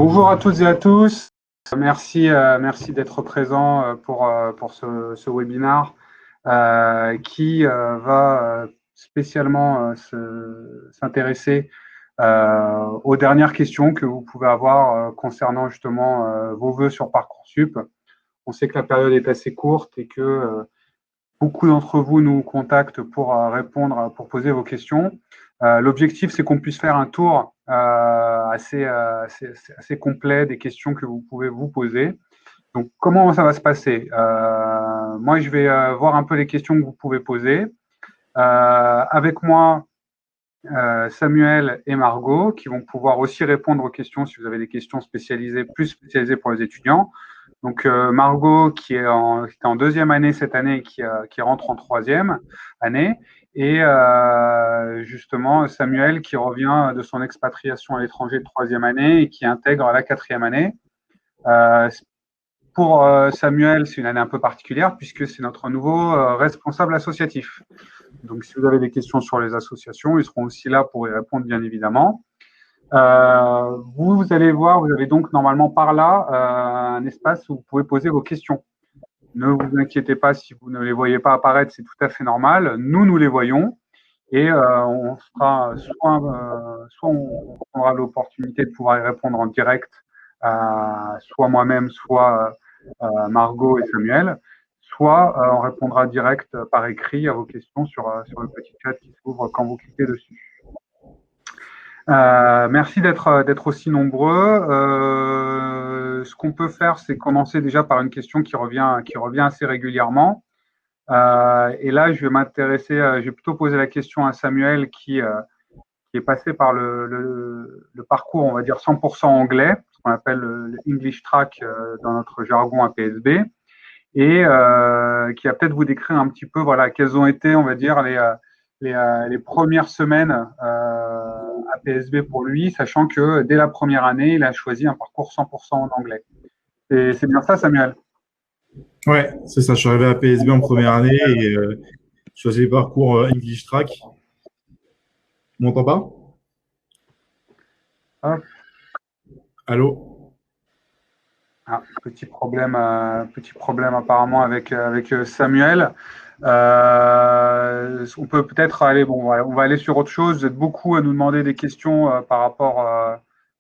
Bonjour à toutes et à tous. Merci d'être présent pour ce webinaire qui va spécialement s'intéresser aux dernières questions que vous pouvez avoir concernant justement vos vœux sur Parcoursup. On sait que la période est assez courte et que beaucoup d'entre vous nous contactent pour répondre, pour poser vos questions. L'objectif, c'est qu'on puisse faire un tour assez complet des questions que vous pouvez vous poser. Donc, comment ça va se passer? Moi, je vais voir un peu les questions que vous pouvez poser. Avec moi, Samuel et Margot, qui vont pouvoir aussi répondre aux questions si vous avez des questions spécialisées, plus spécialisées pour les étudiants. Donc Margot qui est en deuxième année cette année et qui rentre en troisième année. Et justement Samuel qui revient de son expatriation à l'étranger de troisième année et qui intègre la quatrième année. Pour Samuel, c'est une année un peu particulière puisque c'est notre nouveau responsable associatif. Donc si vous avez des questions sur les associations, ils seront aussi là pour y répondre bien évidemment. Vous allez voir, vous avez donc normalement par là un espace où vous pouvez poser vos questions. Ne vous inquiétez pas si vous ne les voyez pas apparaître, c'est tout à fait normal. Nous les voyons et on fera soit on prendra l'opportunité de pouvoir y répondre en direct, soit moi-même, soit Margot et Samuel, soit on répondra direct par écrit à vos questions sur le petit chat qui s'ouvre quand vous cliquez dessus. Merci d'être aussi nombreux. Ce qu'on peut faire, c'est commencer déjà par une question qui revient assez régulièrement. Et là, je vais m'intéresser, je vais plutôt poser la question à Samuel qui est passé par le parcours, on va dire 100% anglais, ce qu'on appelle le English Track dans notre jargon à PSB, et qui va peut-être vous décrire un petit peu, voilà, quelles ont été, on va dire, les premières semaines à PSB pour lui, sachant que dès la première année, il a choisi un parcours 100% en anglais. C'est bien ça, Samuel? Ouais, c'est ça. Je suis arrivé à PSB en première année et je choisi le parcours English Track. Tu m'entends pas? Hop. Allô? Ah, petit problème apparemment avec Samuel. On peut peut-être aller, bon, on va aller sur autre chose. Vous êtes beaucoup à nous demander des questions par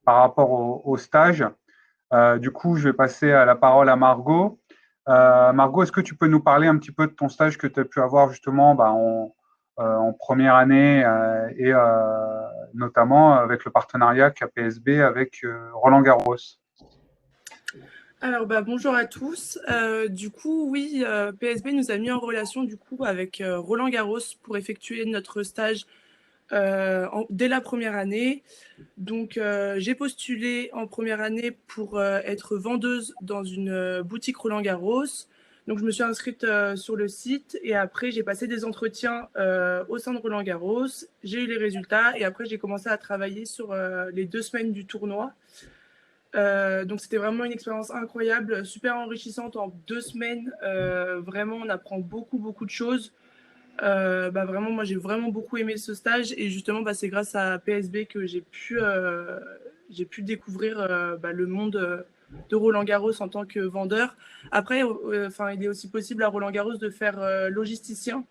rapport au stage. Du coup, je vais passer la parole à Margot. Margot, est-ce que tu peux nous parler un petit peu de ton stage que tu as pu avoir justement en première année et notamment avec le partenariat qu'a PSB avec Roland-Garros? Alors, bonjour à tous. Du coup, oui, PSB nous a mis en relation du coup avec Roland-Garros pour effectuer notre stage dès la première année. Donc, j'ai postulé en première année pour être vendeuse dans une boutique Roland-Garros. Donc, je me suis inscrite sur le site et après, j'ai passé des entretiens au sein de Roland-Garros. J'ai eu les résultats et après, j'ai commencé à travailler sur les 2 semaines du tournoi. Donc c'était vraiment une expérience incroyable, super enrichissante en 2 semaines. Vraiment, on apprend beaucoup de choses. Vraiment, moi j'ai vraiment beaucoup aimé ce stage et justement, c'est grâce à PSB que j'ai pu découvrir le monde de Roland-Garros en tant que vendeur. Après, il est aussi possible à Roland-Garros de faire logisticien.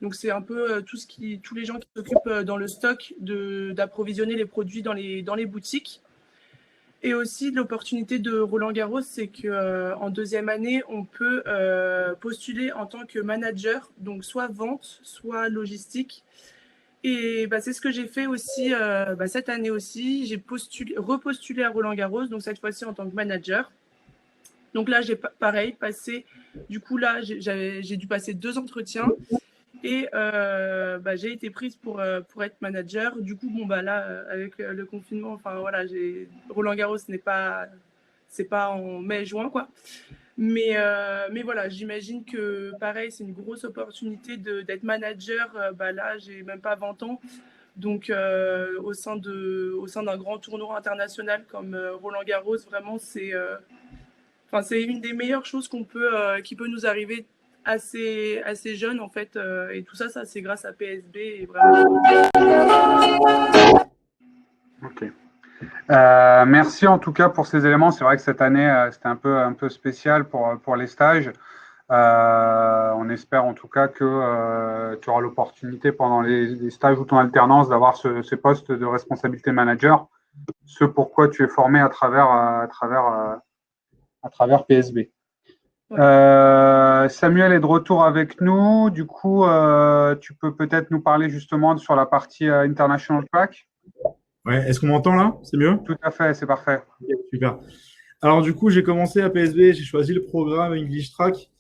Donc c'est un peu tous les gens qui s'occupent dans le stock d'approvisionner les produits dans les boutiques. Et aussi, l'opportunité de Roland-Garros, c'est qu'en deuxième année, on peut postuler en tant que manager, donc soit vente, soit logistique. Et c'est ce que j'ai fait aussi cette année aussi. J'ai repostulé à Roland-Garros, donc cette fois-ci en tant que manager. Donc là, j'ai pareil passé. Du coup, là, j'ai dû passer 2 entretiens. Et j'ai été prise pour être manager. Du coup, là, avec le confinement, Roland-Garros c'est pas en mai-juin, quoi. Mais voilà, j'imagine que pareil, c'est une grosse opportunité d'être manager. Là, j'ai même pas 20 ans. Donc, au sein d'un grand tournoi international comme Roland-Garros, vraiment, c'est une des meilleures choses qui peut nous arriver assez jeune en fait, et tout ça c'est grâce à PSB et vraiment. Ok. Merci en tout cas pour ces éléments. C'est vrai que cette année, c'était un peu spécial pour les stages. On espère en tout cas que tu auras l'opportunité pendant les stages ou ton alternance d'avoir ce poste de responsabilité manager, ce pourquoi tu es formé à travers PSB. Ouais. Samuel est de retour avec nous. Du coup, tu peux peut-être nous parler justement sur la partie International Track. Ouais, est-ce qu'on m'entend là? C'est mieux? Tout à fait, c'est parfait. Super. Alors du coup, j'ai commencé à PSB, j'ai choisi le programme English Track.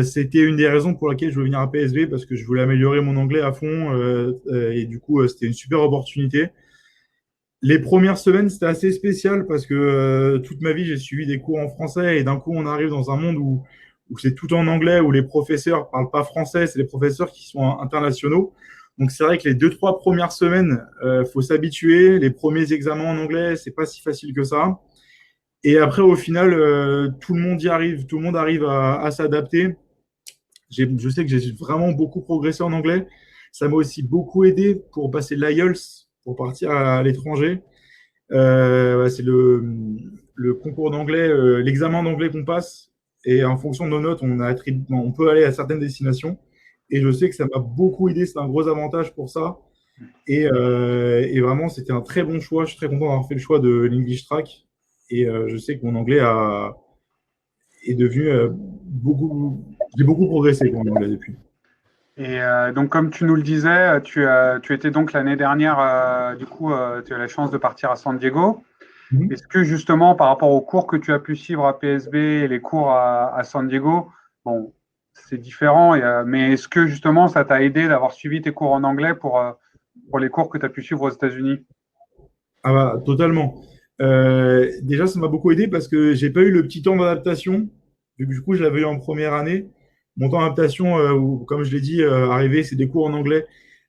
C'était une des raisons pour laquelle je voulais venir à PSB parce que je voulais améliorer mon anglais à fond et du coup, c'était une super opportunité. Les premières semaines, c'était assez spécial parce que toute ma vie, j'ai suivi des cours en français et d'un coup, on arrive dans un monde où c'est tout en anglais, où les professeurs parlent pas français, c'est les professeurs qui sont internationaux. Donc c'est vrai que les 2-3 premières semaines, faut s'habituer. Les premiers examens en anglais, c'est pas si facile que ça. Et après, au final, tout le monde y arrive, tout le monde arrive à s'adapter. Je sais que j'ai vraiment beaucoup progressé en anglais. Ça m'a aussi beaucoup aidé pour passer l'IELTS, pour partir à l'étranger. C'est le concours d'anglais, l'examen d'anglais qu'on passe. Et en fonction de nos notes, on peut aller à certaines destinations. Et je sais que ça m'a beaucoup aidé. C'est un gros avantage pour ça. Et vraiment, c'était un très bon choix. Je suis très content d'avoir fait le choix de l'English Track. Et je sais que mon anglais est devenu beaucoup. J'ai beaucoup progressé en anglais depuis. Et donc, comme tu nous le disais, tu étais donc l'année dernière, du coup, tu as eu la chance de partir à San Diego. Est-ce que justement, par rapport aux cours que tu as pu suivre à PSB et les cours à San Diego, bon, c'est différent, mais est-ce que justement, ça t'a aidé d'avoir suivi tes cours en anglais pour les cours que tu as pu suivre aux États-Unis? Ah bah, totalement. Déjà, ça m'a beaucoup aidé parce que j'ai pas eu le petit temps d'adaptation. Du coup, je l'avais eu en première année. Mon temps d'adaptation, comme je l'ai dit, arrivé, c'est des cours en anglais.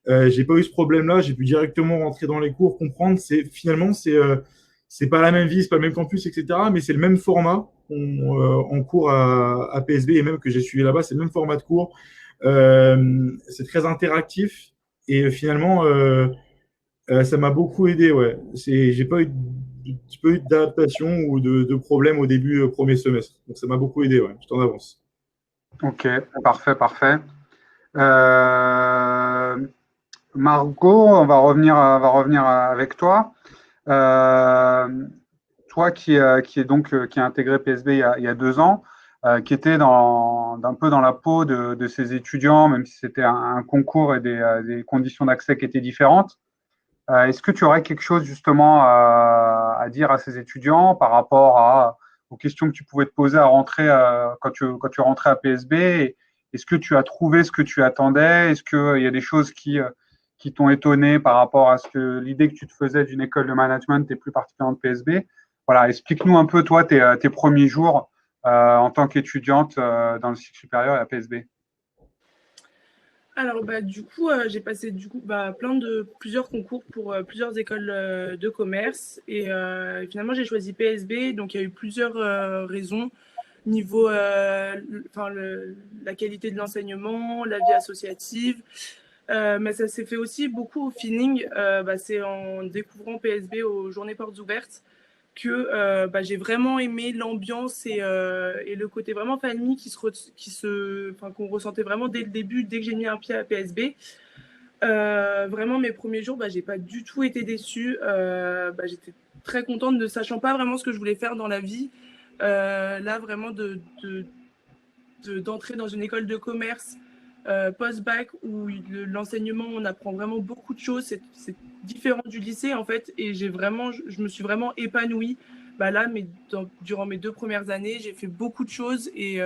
J'ai pas eu ce problème-là. J'ai pu directement rentrer dans les cours, comprendre. C'est pas la même vie, c'est pas le même campus, etc. Mais c'est le même format en cours à PSB et même que j'ai suivi là-bas, c'est le même format de cours. C'est très interactif et finalement. Ça m'a beaucoup aidé, ouais. J'ai pas eu d'adaptation ou de problème au début premier semestre. Donc ça m'a beaucoup aidé, ouais. Je t'en avance. Ok, parfait, parfait. Margot, on va revenir avec toi. Toi qui est donc qui a intégré PSB il y a 2 ans, qui était un peu dans la peau de ces étudiants, même si c'était un concours et des conditions d'accès qui étaient différentes. Est-ce que tu aurais quelque chose justement à dire à ces étudiants par rapport aux questions que tu pouvais te poser à rentrer quand tu rentrais à PSB? Est-ce que tu as trouvé ce que tu attendais? Est-ce qu'il y a des choses qui t'ont étonné par rapport à l'idée que tu te faisais d'une école de management et plus particulièrement de PSB? Voilà, explique-nous un peu toi tes premiers jours en tant qu'étudiante dans le cycle supérieur et à PSB. Alors du coup, j'ai passé plusieurs concours pour plusieurs écoles de commerce et finalement j'ai choisi PSB. Donc il y a eu plusieurs raisons niveau la qualité de l'enseignement, la vie associative. Mais ça s'est fait aussi beaucoup au feeling. C'est en découvrant PSB aux journées portes ouvertes que j'ai vraiment aimé l'ambiance et le côté vraiment famille qu'on ressentait vraiment dès le début, dès que j'ai mis un pied à PSB. Vraiment, mes premiers jours, j'ai pas du tout été déçue. J'étais très contente, ne sachant pas vraiment ce que je voulais faire dans la vie. Là, vraiment, d'entrer dans une école de commerce post-bac où l'enseignement, on apprend vraiment beaucoup de choses. C'est différent du lycée, en fait. Et je me suis vraiment épanouie. Là, durant mes 2 premières années, j'ai fait beaucoup de choses et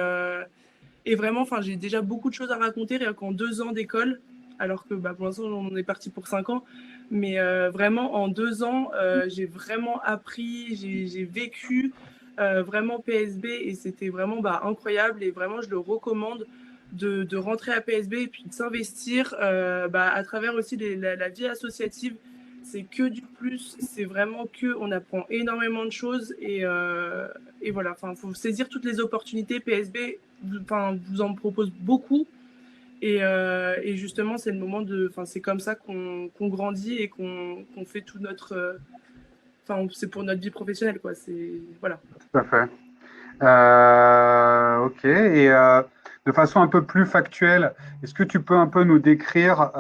vraiment, j'ai déjà beaucoup de choses à raconter rien qu'en 2 ans d'école. Alors que pour l'instant, on est parti pour 5 ans. Mais vraiment, en 2 ans, j'ai vraiment appris, j'ai vécu vraiment PSB et c'était vraiment incroyable. Et vraiment, je le recommande de rentrer à PSB et puis de s'investir à travers aussi la vie associative. C'est que du plus, c'est vraiment on apprend énormément de choses et voilà, faut saisir toutes les opportunités. PSB vous en propose beaucoup et justement c'est le moment c'est comme ça qu'on grandit et qu'on fait tout enfin, c'est pour notre vie professionnelle, quoi. Voilà. Tout à fait. Ok. Et de façon un peu plus factuelle, est-ce que tu peux un peu nous décrire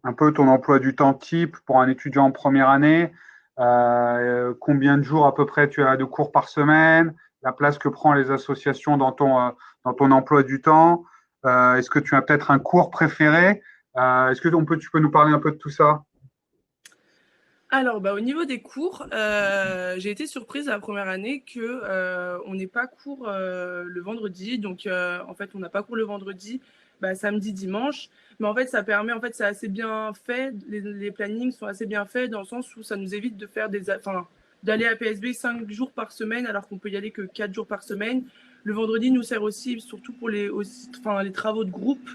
un peu ton emploi du temps type pour un étudiant en première année? Combien de jours à peu près tu as de cours par semaine? La place que prend les associations dans ton emploi du temps? Est-ce que tu as peut-être un cours préféré? Est-ce que tu peux nous parler un peu de tout ça? Alors, au niveau des cours, j'ai été surprise la première année que on n'ait pas cours le vendredi. Donc, en fait, on n'a pas cours le vendredi, samedi, dimanche. Mais en fait, ça permet, en fait, c'est assez bien fait. Les plannings sont assez bien faits dans le sens où ça nous évite de faire d'aller à PSB 5 jours par semaine alors qu'on peut y aller que 4 jours par semaine. Le vendredi nous sert aussi, surtout pour les travaux de groupe.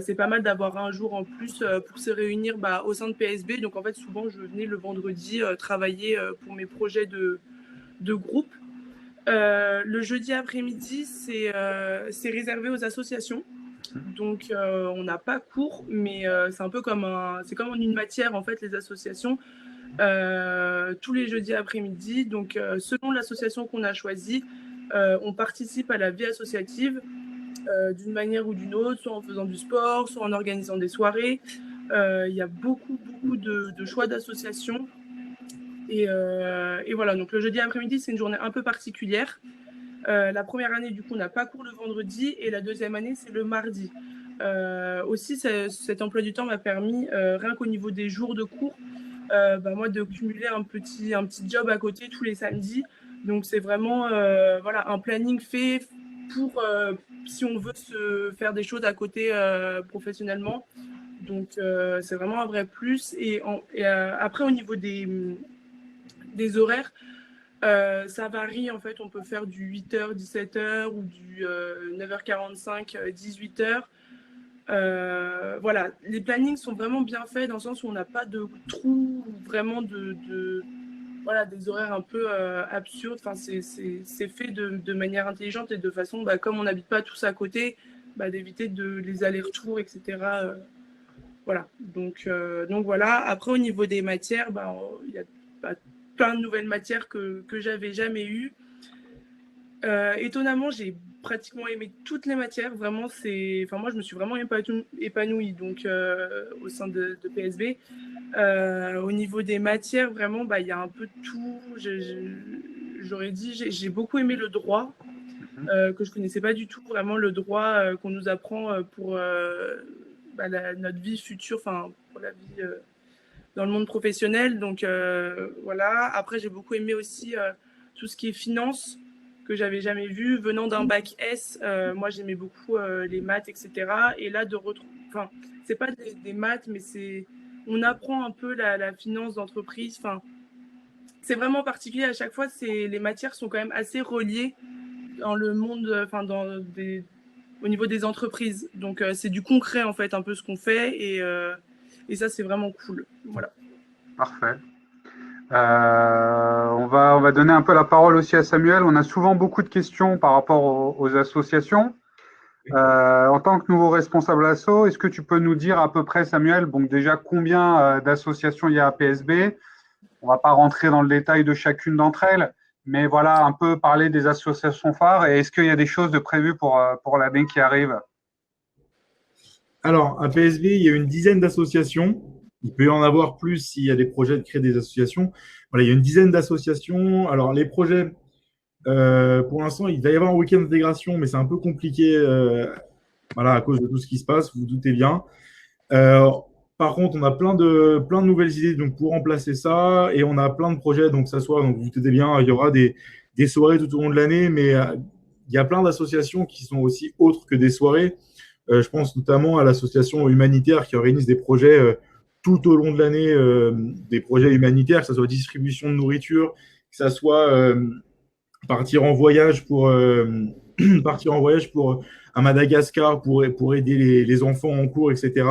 C'est pas mal d'avoir un jour en plus pour se réunir au sein de PSB. Donc en fait, souvent, je venais le vendredi travailler pour mes projets de groupe. Le jeudi après-midi, c'est réservé aux associations. Donc on n'a pas cours, mais c'est un peu c'est comme en une matière en fait les associations. Tous les jeudis après-midi. Donc selon l'association qu'on a choisie, on participe à la vie associative. D'une manière ou d'une autre, soit en faisant du sport, soit en organisant des soirées. Il y a beaucoup de choix d'associations. Et voilà, donc le jeudi après-midi, c'est une journée un peu particulière. La première année, du coup, on n'a pas cours le vendredi et la deuxième année, c'est le mardi. Aussi, cet emploi du temps m'a permis, rien qu'au niveau des jours de cours, moi, de cumuler un petit job à côté tous les samedis. Donc, c'est vraiment un planning fait pour si on veut se faire des choses à côté professionnellement. Donc, c'est vraiment un vrai plus. Et après, au niveau des horaires, ça varie. En fait, on peut faire du 8h, 17h ou du 9h45, 18h. Voilà, les plannings sont vraiment bien faits dans le sens où on n'a pas de trou, vraiment des horaires un peu absurdes. Enfin, c'est fait de manière intelligente et de façon, comme on n'habite pas tous à côté, d'éviter les allers-retours, etc. Voilà. Donc voilà. Après, au niveau des matières, il y a plein de nouvelles matières que j'avais jamais eues. Étonnamment, j'ai pratiquement aimé toutes les matières. Vraiment, moi, je me suis vraiment épanouie donc, au sein de PSB. Au niveau des matières, vraiment, il y a un peu de tout. J'aurais dit, j'ai beaucoup aimé le droit, que je connaissais pas du tout. Vraiment, le droit qu'on nous apprend pour notre vie future, pour la vie dans le monde professionnel. Donc, voilà. Après, j'ai beaucoup aimé aussi tout ce qui est finance, que j'avais jamais vu. Venant d'un bac S, moi, j'aimais beaucoup les maths, etc. Et là, c'est pas des maths, mais on apprend un peu la finance d'entreprise. C'est vraiment particulier à chaque fois. Les matières sont quand même assez reliées dans le monde, au niveau des entreprises. Donc, c'est du concret, en fait, un peu ce qu'on fait. Et ça, c'est vraiment cool. Voilà. Parfait. On va donner un peu la parole aussi à Samuel. On a souvent beaucoup de questions par rapport aux associations. En tant que nouveau responsable asso, est-ce que tu peux nous dire à peu près, Samuel, donc déjà combien d'associations il y a à PSB? On ne va pas rentrer dans le détail de chacune d'entre elles, mais voilà, un peu parler des associations phares. Et est-ce qu'il y a des choses de prévues pour l'année qui arrive? Alors, à PSB, il y a une dizaine d'associations. Il peut y en avoir plus s'il y a des projets de créer des associations. Voilà, il y a une dizaine d'associations. Alors, les projets, pour l'instant, il va y avoir un week-end d'intégration, mais c'est un peu compliqué à cause de tout ce qui se passe, vous vous doutez bien. Par contre, on a plein de nouvelles idées donc, pour remplacer ça et on a plein de projets. Donc, vous vous doutez bien, il y aura des soirées tout au long de l'année, mais il y a plein d'associations qui sont aussi autres que des soirées. Je pense notamment à l'association humanitaire qui organise des projets tout au long de l'année, des projets humanitaires, que ce soit distribution de nourriture, que ce soit partir en voyage pour à Madagascar pour aider les enfants en cours, etc.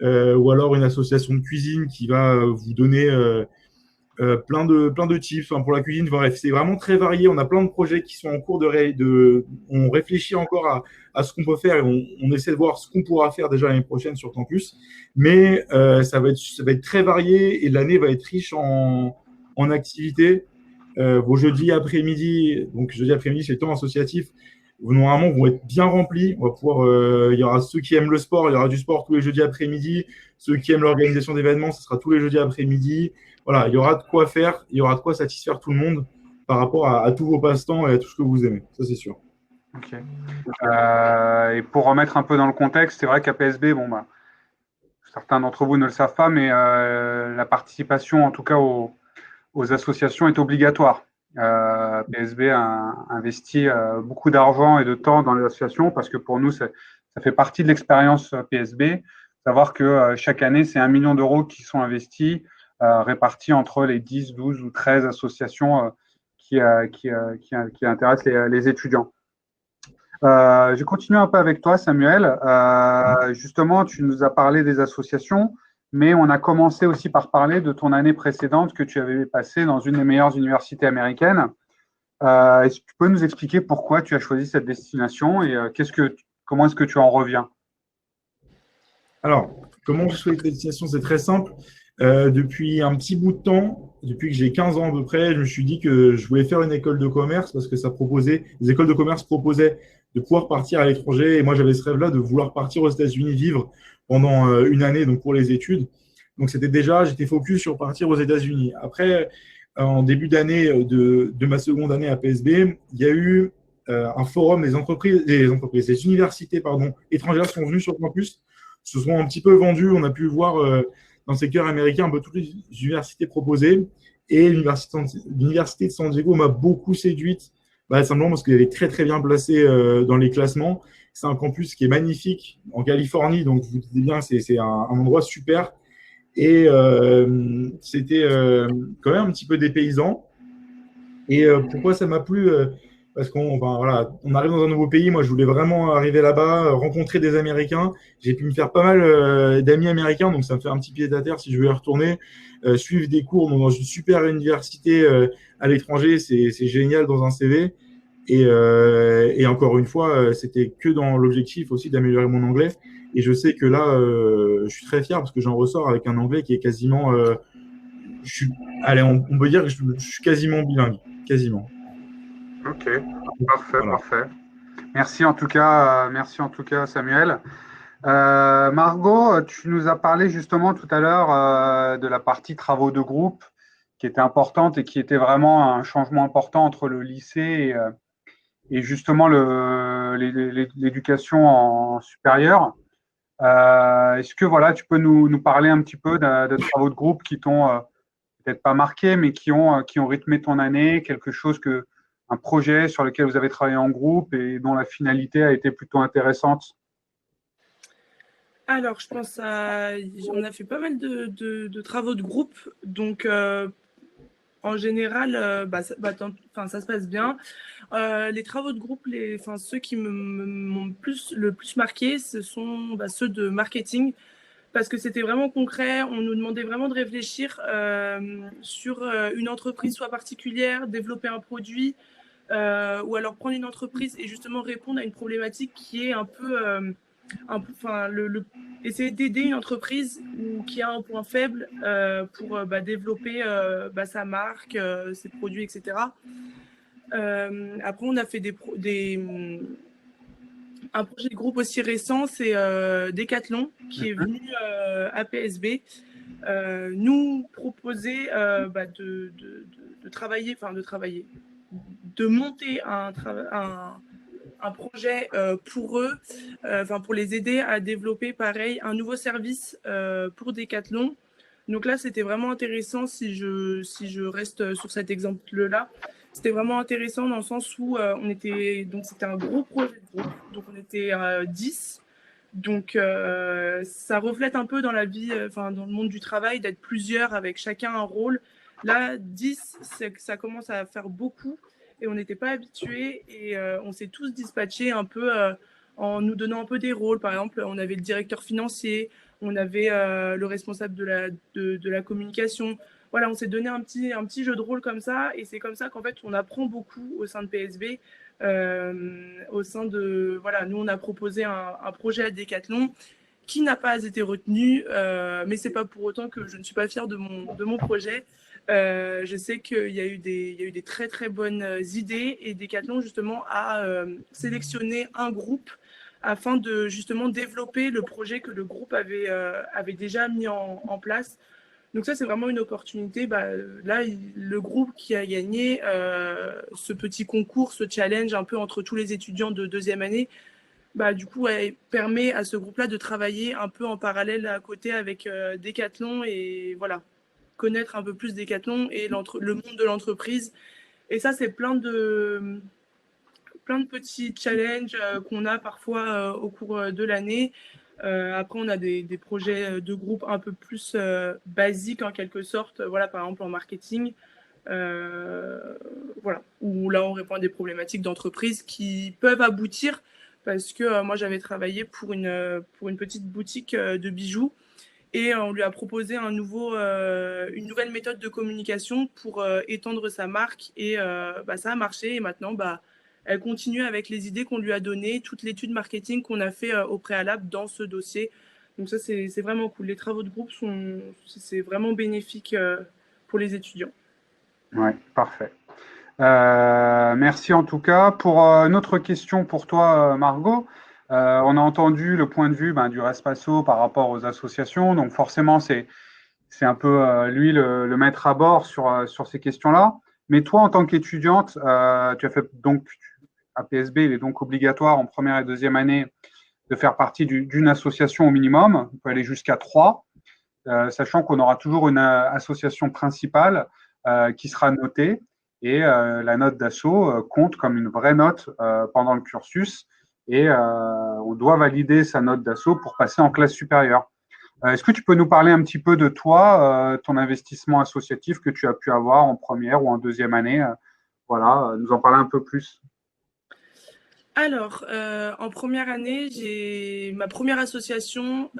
Ou alors une association de cuisine qui va vous donner plein de tips pour la cuisine. Bref, c'est vraiment très varié. On a plein de projets qui sont en cours on réfléchit encore à ce qu'on peut faire et on essaie de voir ce qu'on pourra faire déjà l'année prochaine sur campus. Mais ça va être très varié et l'année va être riche en activités. Vos jeudis après-midi, donc jeudi après-midi, c'est le temps associatif, normalement vont être bien remplis. On va pouvoir, il y aura ceux qui aiment le sport, il y aura du sport tous les jeudis après-midi. Ceux qui aiment l'organisation d'événements, ce sera tous les jeudis après-midi. Voilà, il y aura de quoi faire, il y aura de quoi satisfaire tout le monde par rapport à tous vos passe-temps et à tout ce que vous aimez. Ça, c'est sûr. Ok. Et pour remettre un peu dans le contexte, c'est vrai qu'à PSB, bon, bah, certains d'entre vous ne le savent pas, mais la participation, en tout cas aux associations, est obligatoire. PSB a investi beaucoup d'argent et de temps dans les associations parce que pour nous, ça fait partie de l'expérience PSB. Savoir que chaque année, c'est 1 million d'euros qui sont investis, répartis entre les 10, 12 ou 13 associations qui intéressent les étudiants. Je vais continuer un peu avec toi, Samuel. Justement, tu nous as parlé des associations, mais on a commencé aussi par parler de ton année précédente que tu avais passée dans une des meilleures universités américaines. Est-ce que tu peux nous expliquer pourquoi tu as choisi cette destination et comment est-ce que tu en reviens? Alors, comment je choisis cette destination? C'est très simple. Depuis un petit bout de temps, depuis que j'ai 15 ans à peu près, je me suis dit que je voulais faire une école de commerce parce que les écoles de commerce proposaient de pouvoir partir à l'étranger. Et moi, j'avais ce rêve-là de vouloir partir aux États-Unis vivre pendant une année donc pour les études. Donc, j'étais focus sur partir aux États-Unis. Après, en début d'année de ma seconde année à PSB, il y a eu un forum des universités étrangères sont venues sur le campus, se sont un petit peu vendues. On a pu voir dans le secteur américain un peu toutes les universités proposées. Et l'université de San Diego m'a beaucoup séduite, simplement parce qu'elle est très très bien placée dans les classements. C'est un campus qui est magnifique en Californie, donc vous dites bien, c'est un endroit super. Et c'était quand même un petit peu dépaysant. Et pourquoi ça m'a plu parce on arrive dans un nouveau pays. Moi, je voulais vraiment arriver là-bas, rencontrer des Américains. J'ai pu me faire pas mal d'amis américains, donc ça me fait un petit pied à terre si je veux y retourner. Suivre des cours dans une super université à l'étranger, c'est génial dans un CV. Et encore une fois, c'était que dans l'objectif aussi d'améliorer mon anglais. Et je sais que là, je suis très fier parce que j'en ressors avec un anglais qui est quasiment. On peut dire que je suis quasiment bilingue. Quasiment. Ok, parfait, Voilà. parfait. Merci en tout cas, Samuel. Margot, tu nous as parlé justement tout à l'heure de la partie travaux de groupe qui était importante et qui était vraiment un changement important entre le lycée et justement l'éducation en supérieure. Est-ce que voilà, tu peux nous parler un petit peu de travaux de groupe qui t'ont peut-être pas marqué, mais qui ont rythmé ton année, un projet sur lequel vous avez travaillé en groupe et dont la finalité a été plutôt intéressante? Alors, je pense on a fait pas mal de travaux de groupe. Donc, en général, ça se passe bien. Les travaux de groupe, ceux qui m'ont le plus marqué, ce sont ceux de marketing, parce que c'était vraiment concret. On nous demandait vraiment de réfléchir sur une entreprise soit particulière, développer un produit, ou alors prendre une entreprise et justement répondre à une problématique qui est essayer d'aider une entreprise qui a un point faible pour développer sa marque, ses produits, etc. Après, on a fait un projet de groupe aussi récent, c'est Decathlon, qui est venu à PSB nous proposer de monter un projet pour eux, pour les aider à développer, pareil, un nouveau service pour Decathlon. Donc là, c'était vraiment intéressant si je reste sur cet exemple-là. C'était vraiment intéressant dans le sens où c'était un gros projet de groupe, donc on était 10. Donc ça reflète un peu dans la vie, dans le monde du travail, d'être plusieurs avec chacun un rôle. Là, 10, ça commence à faire beaucoup et on n'était pas habitués et on s'est tous dispatchés un peu en nous donnant un peu des rôles. Par exemple, on avait le directeur financier, on avait le responsable de la communication, voilà, on s'est donné un petit jeu de rôle comme ça, et c'est comme ça qu'en fait, on apprend beaucoup au sein de PSB. Au sein de, voilà, nous, on a proposé un projet à Decathlon qui n'a pas été retenu, mais c'est pas pour autant que je ne suis pas fière de mon projet. Je sais qu'il y a eu des très très bonnes idées, et Decathlon justement a sélectionné un groupe afin de justement développer le projet que le groupe avait déjà mis en place. Donc ça, c'est vraiment une opportunité. Là, le groupe qui a gagné ce petit concours, ce challenge un peu entre tous les étudiants de deuxième année, du coup, permet à ce groupe-là de travailler un peu en parallèle à côté avec Decathlon, et voilà, connaître un peu plus Decathlon et le monde de l'entreprise. Et ça, c'est plein de petits challenges qu'on a parfois au cours de l'année. Après, on a des projets de groupe un peu plus basiques en quelque sorte, voilà, par exemple en marketing. Voilà, où là, on répond à des problématiques d'entreprise qui peuvent aboutir, parce que moi, j'avais travaillé pour une petite boutique de bijoux, et on lui a proposé une nouvelle méthode de communication pour étendre sa marque, et ça a marché, et maintenant, elle continue avec les idées qu'on lui a données, toute l'étude marketing qu'on a fait au préalable dans ce dossier. Donc ça, c'est vraiment cool. Les travaux de groupe, c'est vraiment bénéfique pour les étudiants. Oui, parfait. Merci en tout cas. Pour une autre question pour toi, Margot, on a entendu le point de vue du Respasso par rapport aux associations. Donc forcément, c'est un peu lui le maître à bord sur ces questions-là. Mais toi, en tant qu'étudiante, tu as fait donc à PSB, il est donc obligatoire en première et deuxième année de faire partie d'une association au minimum. On peut aller jusqu'à 3, sachant qu'on aura toujours une association principale qui sera notée. Et la note d'assaut compte comme une vraie note pendant le cursus. Et on doit valider sa note d'assaut pour passer en classe supérieure. Est-ce que tu peux nous parler un petit peu de toi, ton investissement associatif que tu as pu avoir en première ou en deuxième année, voilà, nous en parler un peu plus. Alors, en première année, j'ai ma première association,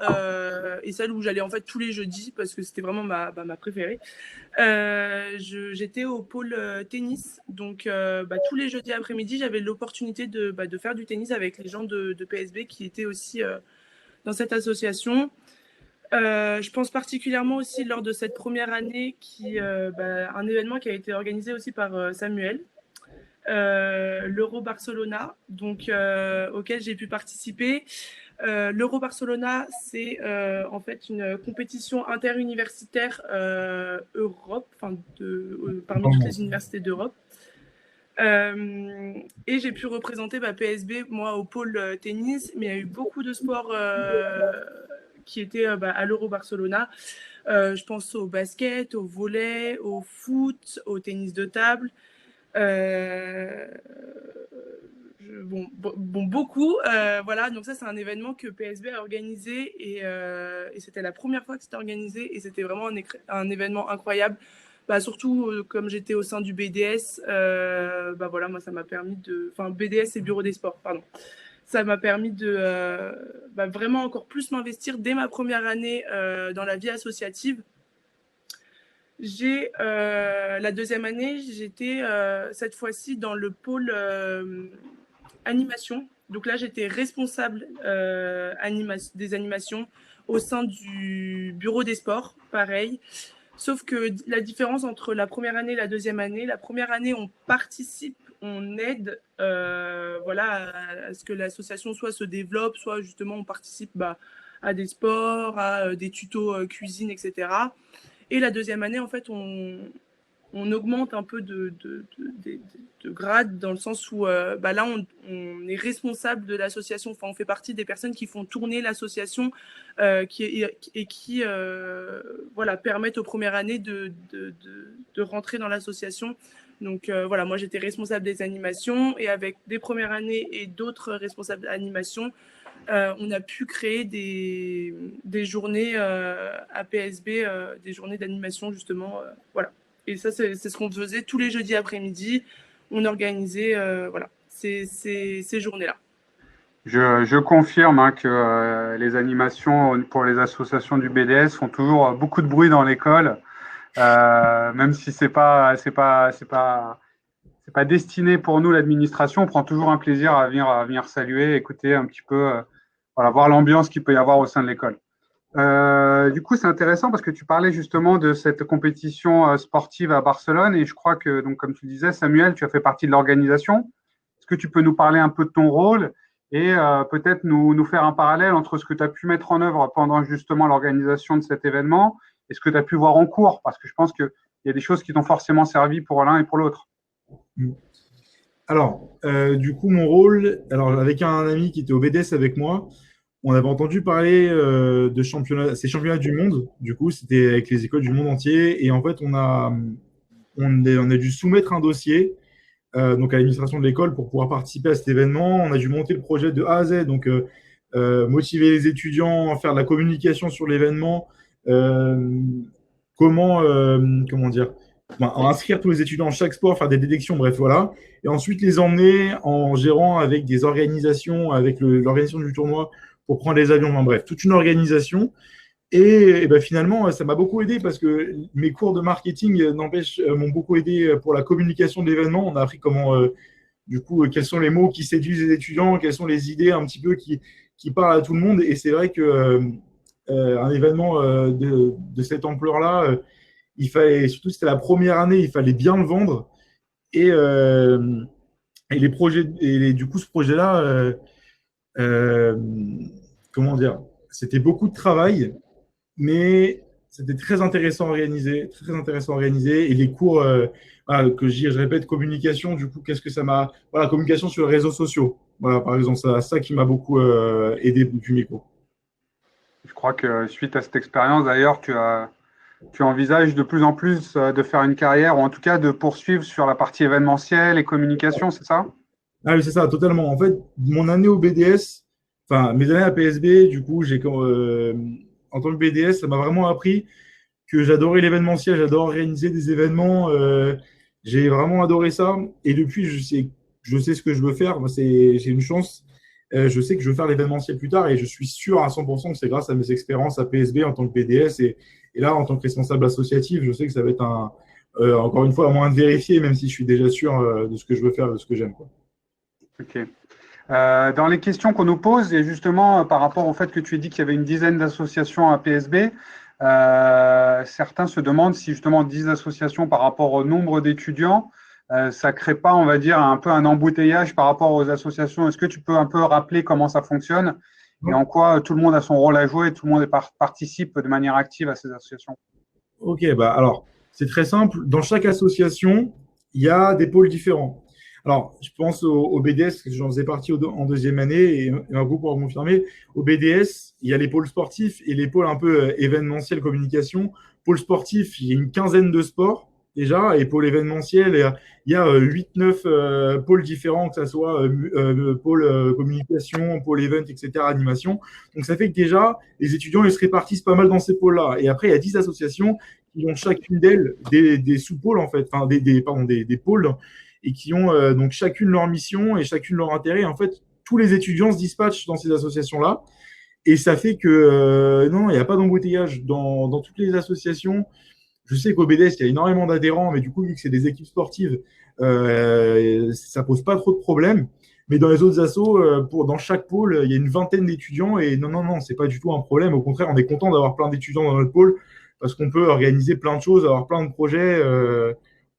et celle où j'allais en fait tous les jeudis, parce que c'était vraiment ma préférée. J'étais au pôle tennis, donc tous les jeudis après-midi, j'avais l'opportunité de faire du tennis avec les gens de PSB qui étaient aussi dans cette association. Je pense particulièrement aussi lors de cette première année, un événement qui a été organisé aussi par Samuel, l'Euro Barcelona, donc auquel j'ai pu participer. L'Euro Barcelona, c'est en fait une compétition interuniversitaire Europe, parmi toutes les universités d'Europe. Et j'ai pu représenter PSB, moi, au pôle tennis, mais il y a eu beaucoup de sports qui étaient à l'Euro Barcelona. Je pense au basket, au volley, au foot, au tennis de table. Beaucoup. Voilà, donc ça, c'est un événement que PSB a organisé, et c'était la première fois que c'était organisé, et c'était vraiment un événement incroyable. Surtout comme j'étais au sein du BDS, voilà, moi ça m'a permis BDS et Bureau des sports, pardon. Ça m'a permis de vraiment encore plus m'investir dès ma première année dans la vie associative. La deuxième année, j'étais cette fois-ci dans le pôle animation. Donc là, j'étais responsable des animations au sein du bureau des sports, pareil. Sauf que la différence entre la première année et la deuxième année, on participe, on aide à ce que l'association soit se développe, soit justement on participe à des sports, à des tutos cuisine, etc. Et la deuxième année, en fait, on augmente un peu de grade, dans le sens où là, on est responsable de l'association. Enfin, on fait partie des personnes qui font tourner l'association qui permettent aux premières années de rentrer dans l'association. Donc voilà, moi j'étais responsable des animations, et avec des premières années et d'autres responsables d'animation, on a pu créer des journées à PSB, des journées d'animation justement. Voilà. Et ça, c'est ce qu'on faisait tous les jeudis après-midi. On organisait ces journées-là. Je confirme que les animations pour les associations du BDS font toujours beaucoup de bruit dans l'école. Même si c'est pas destiné pour nous l'administration, on prend toujours un plaisir à venir saluer, écouter un petit peu, voilà, voir l'ambiance qu'il peut y avoir au sein de l'école. Du coup, c'est intéressant parce que tu parlais justement de cette compétition sportive à Barcelone et je crois que, donc, comme tu le disais, Samuel, tu as fait partie de l'organisation. Est-ce que tu peux nous parler un peu de ton rôle et peut-être nous faire un parallèle entre ce que tu as pu mettre en œuvre pendant justement l'organisation de cet événement et ce que tu as pu voir en cours? Parce que je pense qu'il y a des choses qui t'ont forcément servi pour l'un et pour l'autre. Alors, du coup, mon rôle, alors avec un ami qui était au BDS avec moi, on avait entendu parler de championnats, ces championnats du monde. Du coup, c'était avec les écoles du monde entier. Et en fait, on a dû soumettre un dossier donc à l'administration de l'école pour pouvoir participer à cet événement. On a dû monter le projet de A à Z, donc motiver les étudiants, faire de la communication sur l'événement, euh, comment dire, inscrire tous les étudiants en chaque sport, faire des détections, bref, voilà. Et ensuite les emmener en gérant avec des organisations, avec l'organisation du tournoi pour prendre les avions, enfin, bref, toute une organisation. Et ben finalement, ça m'a beaucoup aidé parce que mes cours de marketing, n'empêche, m'ont beaucoup aidé pour la communication de l'événement. On a appris comment, du coup, quels sont les mots qui séduisent les étudiants, quelles sont les idées un petit peu qui parlent à tout le monde. Et c'est vrai que un événement de cette ampleur-là, il fallait, surtout c'était la première année, il fallait bien le vendre. Et, euh, et les projets, du coup, ce projet-là, euh, comment dire, c'était beaucoup de travail, mais c'était très intéressant à organiser, très intéressant à organiser. Et les cours, voilà, je répète, communication, du coup, qu'est-ce que ça m'a. Voilà, communication sur les réseaux sociaux. Voilà, par exemple, c'est ça qui m'a beaucoup aidé depuis mes cours. Je crois que suite à cette expérience, d'ailleurs, tu envisages de plus en plus de faire une carrière ou en tout cas de poursuivre sur la partie événementielle et communication, c'est ça? Ah oui, c'est ça, totalement. En fait, mon année au BDS, enfin, mes années à PSB, du coup, en tant que BDS, ça m'a vraiment appris que j'adorais l'événementiel, j'adore organiser des événements. J'ai vraiment adoré ça. Et depuis, je sais ce que je veux faire. Moi, j'ai une chance. Je sais que je veux faire l'événementiel plus tard et je suis sûr à 100% que c'est grâce à mes expériences à PSB en tant que BDS et là, en tant que responsable associatif, je sais que ça va être encore une fois, un moyen de vérifier, même si je suis déjà sûr de ce que je veux faire, de ce que j'aime, quoi. Ok. Dans les questions qu'on nous pose, et justement par rapport au fait que tu as dit qu'il y avait une dizaine d'associations à PSB, certains se demandent si justement 10 associations par rapport au nombre d'étudiants, ça ne crée pas, on va dire, un peu un embouteillage par rapport aux associations. Est-ce que tu peux un peu rappeler comment ça fonctionne et en quoi tout le monde a son rôle à jouer et tout le monde participe de manière active à ces associations? Ok, bah alors, c'est très simple. Dans chaque association, il y a des pôles différents. Alors, je pense au BDS, parce que j'en faisais partie en deuxième année, et un groupe pour confirmer. Au BDS, il y a les pôles sportifs et les pôles un peu événementiels, communication. Pôle sportif, il y a une quinzaine de sports déjà, et pôle événementiel, il y a 8-9 pôles différents, que ce soit pôle communication, pôle event, etc., animation. Donc, ça fait que déjà, les étudiants, ils se répartissent pas mal dans ces pôles-là. Et après, il y a 10 associations qui ont chacune d'elles des sous-pôles, en fait, enfin, des pôles, et qui ont donc chacune leur mission et chacune leur intérêt. En fait, tous les étudiants se dispatchent dans ces associations-là. Et ça fait que, non, il n'y a pas d'embouteillage dans toutes les associations. Je sais qu'au BDS, il y a énormément d'adhérents, mais du coup, vu que c'est des équipes sportives, ça pose pas trop de problèmes. Mais dans les autres assos, dans chaque pôle, il y a une vingtaine d'étudiants et non, non, non, c'est pas du tout un problème. Au contraire, on est content d'avoir plein d'étudiants dans notre pôle parce qu'on peut organiser plein de choses, avoir plein de projets.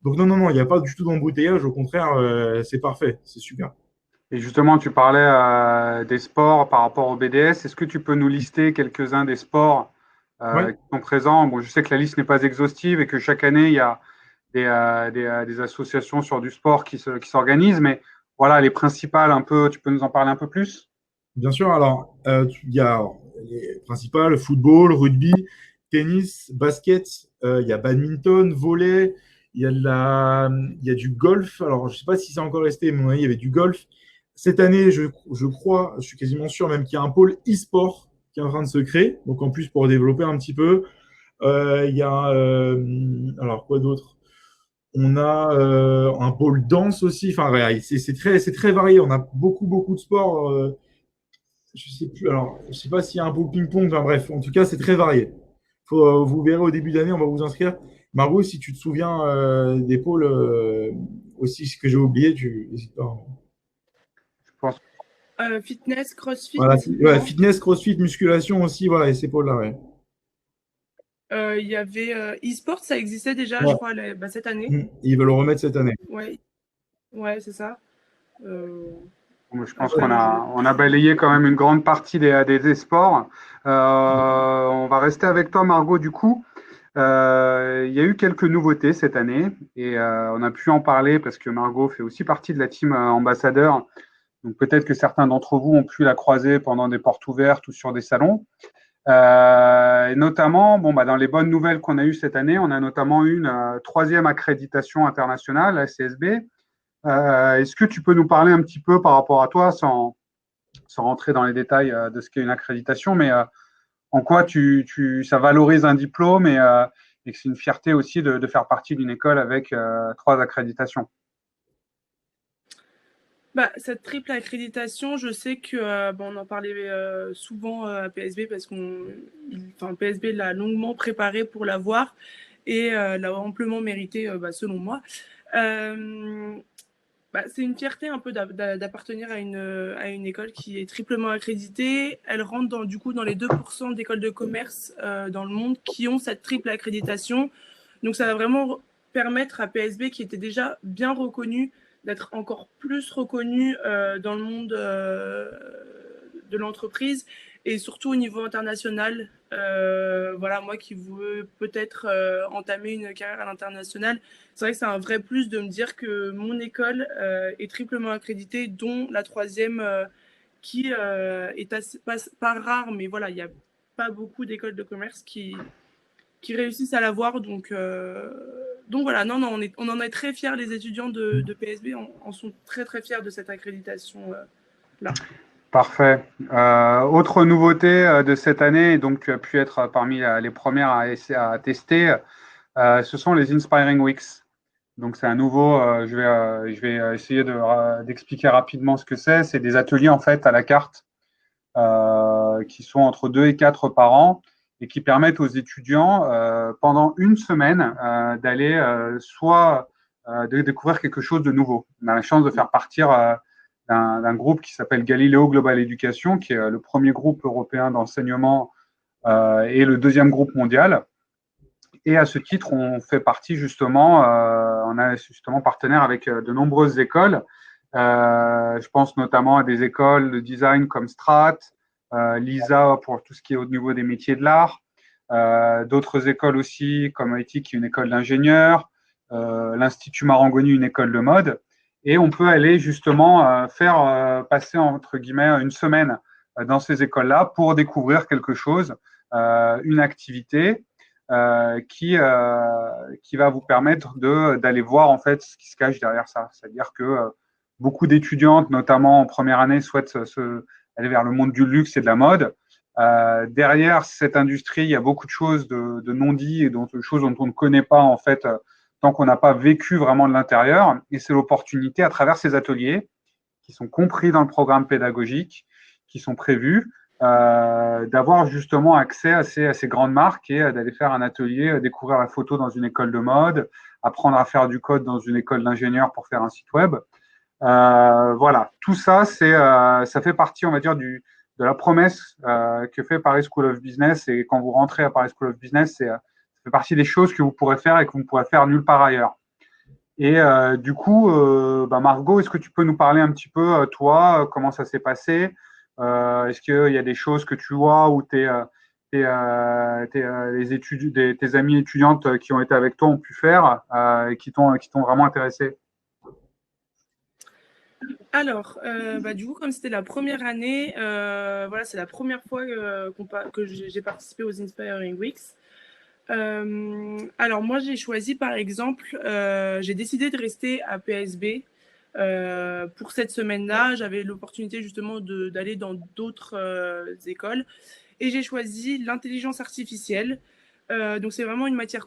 Donc non, non, non, il n'y a pas du tout d'embouteillage. Au contraire, c'est parfait, c'est super. Et justement, tu parlais des sports par rapport au BDS. Est-ce que tu peux nous lister quelques-uns des sports Ouais. qui sont présents? Bon, je sais que la liste n'est pas exhaustive et que chaque année, il y a des associations sur du sport qui s'organisent, mais voilà, les principales, un peu, tu peux nous en parler un peu plus? Bien sûr, alors, il y a les principales, football, rugby, tennis, basket, il y a badminton, volley, il y a du golf. Alors, je ne sais pas si c'est encore resté, mais à mon avis, il y avait du golf. Cette année, je crois, je suis quasiment sûr même qu'il y a un pôle e-sport qui est en train de se créer. Donc, en plus, pour développer un petit peu, il y a, alors, quoi d'autre? On a un pôle danse aussi. Enfin, ouais, c'est très varié. On a beaucoup, beaucoup de sports. Je sais plus. Alors, je sais pas s'il y a un pôle ping-pong. Enfin bref, en tout cas, c'est très varié. Vous verrez au début d'année, on va vous inscrire. Margot, si tu te souviens des pôles aussi, ce que j'ai oublié, tu n'hésites pas. Je pense. Fitness, CrossFit, Voilà, ouais, non? fitness, crossfit, musculation aussi, voilà, et ces pôles-là, ouais. Il y avait e-sport, ça existait déjà, je Ouais. crois, cette année. Ils veulent le remettre cette année. Ouais, ouais, c'est ça. Je pense Après, on a balayé quand même une grande partie des sports. On va rester avec toi, Margot, du coup. Il y a eu quelques nouveautés cette année et on a pu en parler parce que Margot fait aussi partie de la team ambassadeur. Donc peut-être que certains d'entre vous ont pu la croiser pendant des portes ouvertes ou sur des salons. Et notamment, bon, bah, dans les bonnes nouvelles qu'on a eues cette année, on a notamment eu une troisième accréditation internationale, la CSB. Est-ce que tu peux nous parler un petit peu par rapport à toi, sans rentrer dans les détails de ce qu'est une accréditation, mais en quoi ça valorise un diplôme et que c'est une fierté aussi de faire partie d'une école avec trois accréditations? bah, cette triple accréditation, je sais que on en parlait souvent à PSB parce PSB l'a longuement préparé pour l'avoir et l'a amplement mérité selon moi. Euh, c'est une fierté un peu d'appartenir à une école qui est triplement accréditée. Elle rentre du coup dans les 2% d'écoles de commerce dans le monde qui ont cette triple accréditation. Donc ça va vraiment permettre à PSB, qui était déjà bien reconnu, d'être encore plus reconnu dans le monde de l'entreprise et surtout au niveau international. Voilà, moi qui veux peut-être entamer une carrière à l'international, c'est vrai que c'est un vrai plus de me dire que mon école est triplement accréditée, dont la troisième qui est assez, pas rare, mais voilà, il n'y a pas beaucoup d'écoles de commerce qui réussissent à l'avoir. Donc voilà, non, on en est très fiers, les étudiants de PSB en sont très très fiers de cette accréditation là. Parfait. Autre nouveauté de cette année, donc tu as pu être parmi les premières à tester, ce sont les Inspiring Weeks. Donc c'est un nouveau, je vais essayer d'expliquer rapidement ce que c'est. C'est des ateliers en fait à la carte qui sont entre 2 et 4 par an et qui permettent aux étudiants pendant une semaine d'aller soit de découvrir quelque chose de nouveau. On a la chance de faire partir d'un groupe qui s'appelle Galileo Global Education, qui est le premier groupe européen d'enseignement et le deuxième groupe mondial. Et à ce titre, on fait partie justement, on a justement partenaire avec de nombreuses écoles. Je pense notamment à des écoles de design comme Strat, l'ISA pour tout ce qui est au niveau des métiers de l'art, d'autres écoles aussi comme IT qui est une école d'ingénieurs, l'Institut Marangoni une école de mode. Et on peut aller justement faire passer entre guillemets une semaine dans ces écoles-là pour découvrir quelque chose, une activité qui va vous permettre d'aller voir en fait ce qui se cache derrière ça. C'est-à-dire que beaucoup d'étudiantes, notamment en première année, souhaitent aller vers le monde du luxe et de la mode. Derrière cette industrie, il y a beaucoup de choses de non-dit et de choses dont on ne connaît pas en fait tant qu'on n'a pas vécu vraiment de l'intérieur. Et c'est l'opportunité à travers ces ateliers qui sont compris dans le programme pédagogique, qui sont prévus, d'avoir justement accès à ces grandes marques et d'aller faire un atelier, découvrir la photo dans une école de mode, apprendre à faire du code dans une école d'ingénieur pour faire un site web. Voilà, tout ça, ça fait partie, on va dire, de la promesse que fait Paris School of Business. Et quand vous rentrez à Paris School of Business, ça fait partie des choses que vous pourrez faire et que vous ne pourrez faire nulle part ailleurs. Et du coup, Margot, est-ce que tu peux nous parler un petit peu, toi, comment ça s'est passé? Est-ce qu'il y a des choses que tu vois ou tes amis étudiantes qui ont été avec toi ont pu faire et qui t'ont vraiment intéressé? Alors, du coup, comme c'était la première année, voilà, c'est la première fois que j'ai participé aux Inspiring Weeks. Alors moi, j'ai choisi par exemple, j'ai décidé de rester à PSB pour cette semaine-là. J'avais l'opportunité justement d'aller dans d'autres écoles et j'ai choisi l'intelligence artificielle. Donc c'est vraiment une matière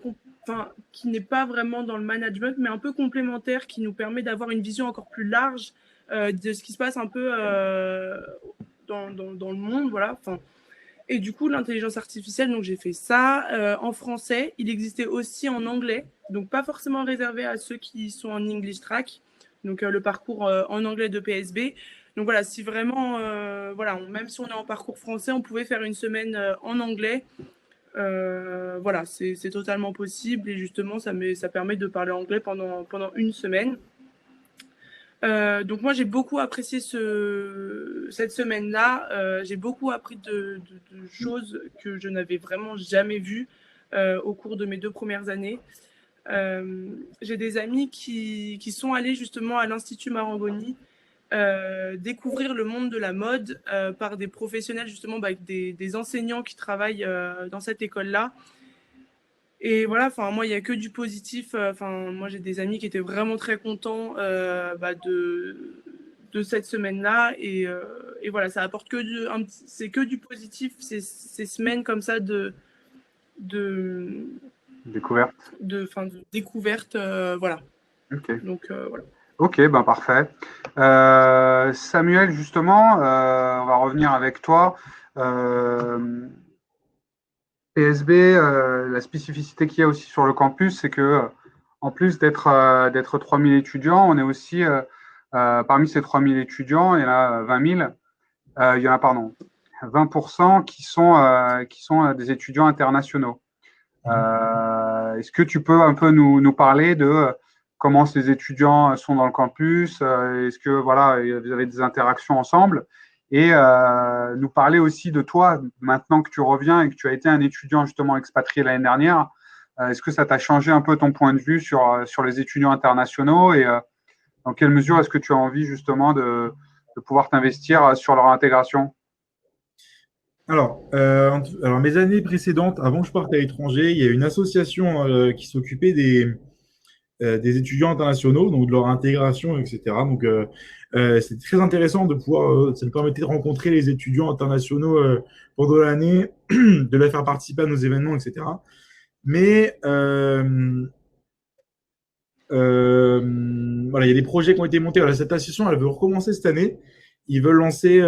qui n'est pas vraiment dans le management, mais un peu complémentaire, qui nous permet d'avoir une vision encore plus large de ce qui se passe un peu dans le monde. Voilà. Et du coup, l'intelligence artificielle, donc j'ai fait ça en français. Il existait aussi en anglais, donc pas forcément réservé à ceux qui sont en English Track, donc le parcours en anglais de PSB. Donc voilà, si vraiment, voilà, même si on est en parcours français, on pouvait faire une semaine en anglais. Voilà, c'est totalement possible et justement, ça permet de parler anglais pendant une semaine. Donc moi j'ai beaucoup apprécié cette semaine-là. J'ai beaucoup appris de choses que je n'avais vraiment jamais vues au cours de mes 2 premières années. J'ai des amis qui sont allés justement à l'Institut Marangoni découvrir le monde de la mode par des professionnels justement des enseignants qui travaillent dans cette école-là. Et voilà, enfin moi il y a que du positif. Enfin moi j'ai des amis qui étaient vraiment très contents de cette semaine-là et voilà, ça apporte c'est que du positif ces semaines comme ça de Découverte. de découverte, voilà. Ok. Donc voilà. Ok, ben parfait. Samuel, justement, on va revenir avec toi. PSB, la spécificité qu'il y a aussi sur le campus, c'est que en plus d'être 3000 étudiants, on est aussi parmi ces 3000 étudiants, il y en a 20 000, il y en a, pardon, 20% qui sont des étudiants internationaux. Est-ce que tu peux un peu nous parler de comment ces étudiants sont dans le campus? Est-ce que voilà, vous avez des interactions ensemble? Et nous parler aussi de toi, maintenant que tu reviens et que tu as été un étudiant justement expatrié l'année dernière. Est-ce que ça t'a changé un peu ton point de vue sur les étudiants internationaux et dans quelle mesure est-ce que tu as envie justement de pouvoir t'investir sur leur intégration? Alors, mes années précédentes, avant que je parte à l'étranger, il y a une association qui s'occupait des étudiants internationaux, donc de leur intégration, etc. Donc, c'est très intéressant de pouvoir, ça me permettait de rencontrer les étudiants internationaux pendant l'année, de les faire participer à nos événements, etc. Mais voilà, il y a des projets qui ont été montés. Alors, cette association, elle veut recommencer cette année. Ils veulent lancer,